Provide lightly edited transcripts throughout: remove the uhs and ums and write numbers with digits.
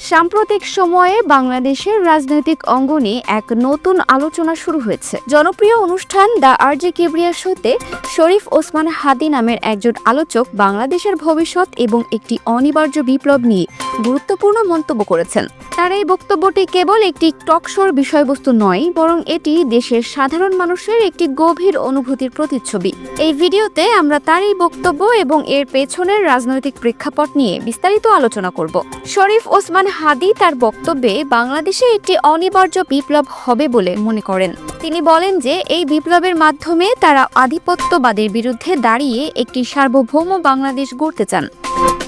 সাম্প্রতিক সময়ে বাংলাদেশের রাজনৈতিক অঙ্গনে এক নতুন আলোচনা শুরু হয়েছে। জনপ্রিয় অনুষ্ঠান দ্য আরজে কিবরিয়া শোতে শরীফ ওসমান হাদী নামের একজন আলোচক বাংলাদেশের ভবিষ্যৎ এবং একটি অনিবার্য বিপ্লব নিয়ে গুরুত্বপূর্ণ মন্তব্য করেছেন। তার এই বক্তব্যটি কেবল একটি টক শোর বিষয়বস্তু নয়, বরং এটি দেশের সাধারণ মানুষের একটি গভীর অনুভূতির প্রতিচ্ছবি। এই ভিডিওতে আমরা তার এই বক্তব্য এবং এর পেছনের রাজনৈতিক প্রেক্ষাপট নিয়ে বিস্তারিত আলোচনা করব। শরীফ ওসমান হাদী তার বক্তব্যে বাংলাদেশে একটি অনিবার্য বিপ্লব হবে বলে মনে করেন। তিনি বলেন যে এই বিপ্লবের মাধ্যমে তারা আধিপত্যবাদের বিরুদ্ধে দাঁড়িয়ে একটি সার্বভৌম বাংলাদেশ গড়তে চান।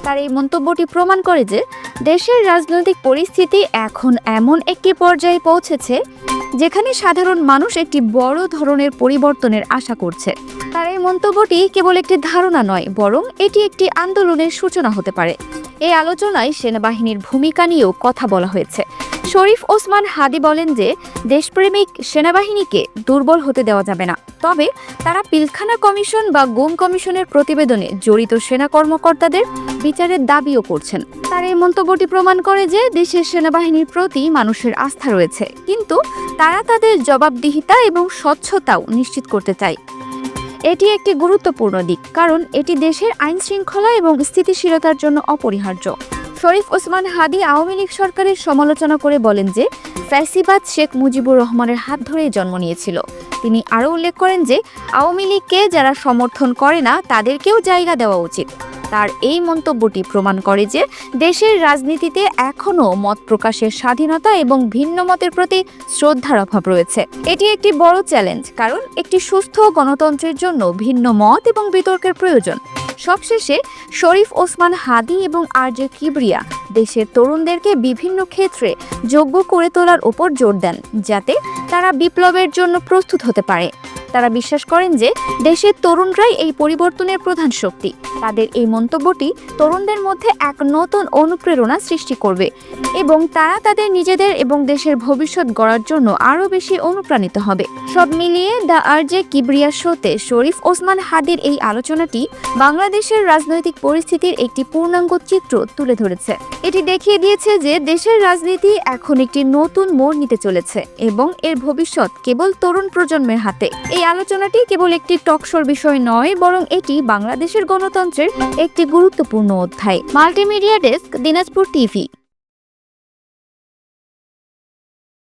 তার এই মন্তব্যটি প্রমাণ করে যে দেশের রাজনৈতিক পরিস্থিতি এখন এমন একটি পর্যায়ে পৌঁছেছে যেখানে সাধারণ মানুষ একটি বড় ধরনের পরিবর্তনের আশা করছে। তার এই মন্তব্যটি কেবল একটি ধারণা নয়, বরং এটি একটি আন্দোলনের সূচনা হতে পারে। এই আলোচনায় সেনাবাহিনীর ভূমিকা নিয়েও কথা বলা হয়েছে। শরীফ ওসমান হাদী বলেন যে দেশপ্রেমিক সেনাবাহিনীকে দুর্বল হতে দেওয়া যাবে না, তবে তারা পিলখানা কমিশন বা গুম কমিশনের প্রতিবেদনে জড়িত সেনা কর্মকর্তাদের বিচারের দাবিও করছেন। তার এই মন্তব্যটি প্রমাণ করে যে দেশের সেনাবাহিনীর প্রতি মানুষের আস্থা রয়েছে, কিন্তু তারা তাদের জবাবদিহিতা এবং স্বচ্ছতাও নিশ্চিত করতে চায়। এটি একটি গুরুত্বপূর্ণ দিক, কারণ এটি দেশের আইন শৃঙ্খলা এবং স্থিতিশীলতার জন্য অপরিহার্য। শরীফ ওসমান হাদী আওয়ামী লীগ সরকারের সমালোচনা করে বলেন যে ফ্যাসিবাদ শেখ মুজিবুর রহমানের হাত ধরেই জন্ম নিয়েছিল। তিনি আরও উল্লেখ করেন যে আওয়ামী লীগকে যারা সমর্থন করে না তাদেরকেও জায়গা দেওয়া উচিত। তার এই মন্তব্যটি প্রমাণ করে যে দেশের রাজনীতিতে এখনও মত প্রকাশের স্বাধীনতা এবং ভিন্ন মতের প্রতি শ্রদ্ধার অভাব রয়েছে। এটি একটি বড় চ্যালেঞ্জ, কারণ একটি সুস্থ গণতন্ত্রের জন্য ভিন্ন মত এবং বিতর্কের প্রয়োজন। সবশেষে শরীফ ওসমান হাদী এবং আরজে কিবরিয়া দেশের তরুণদেরকে বিভিন্ন ক্ষেত্রে যোগ্য করে তোলার উপর জোর দেন, যাতে তারা বিপ্লবের জন্য প্রস্তুত হতে পারে। তারা বিশ্বাস করেন যে দেশের তরুণরাই এই পরিবর্তনের প্রধান শক্তি। তাদের এই মন্তব্যটি তরুণদের মধ্যে এক নতুন অনুপ্রেরণা সৃষ্টি করবে এবং তারা তাদের নিজেদের এবং দেশের ভবিষ্যৎ গড়ার জন্য আরও বেশি অনুপ্রাণিত হবে। সব মিলিয়ে দ্য আরজে কিবরিয়া শোতে শরীফ ওসমান হাদীর এই আলোচনাটি বাংলাদেশের রাজনৈতিক পরিস্থিতির একটি পূর্ণাঙ্গ চিত্র তুলে ধরেছে। এটি দেখিয়ে দিয়েছে যে দেশের রাজনীতি এখন একটি নতুন মোড় নিতে চলেছে এবং এর ভবিষ্যৎ কেবল তরুণ প্রজন্মের হাতে। এই আলোচনাটি কেবল একটি টকশোর বিষয় নয়, বরং এটি বাংলাদেশের গণতন্ত্রের একটি গুরুত্বপূর্ণ অধ্যায়। Multimedia desk, Dinajpur TV.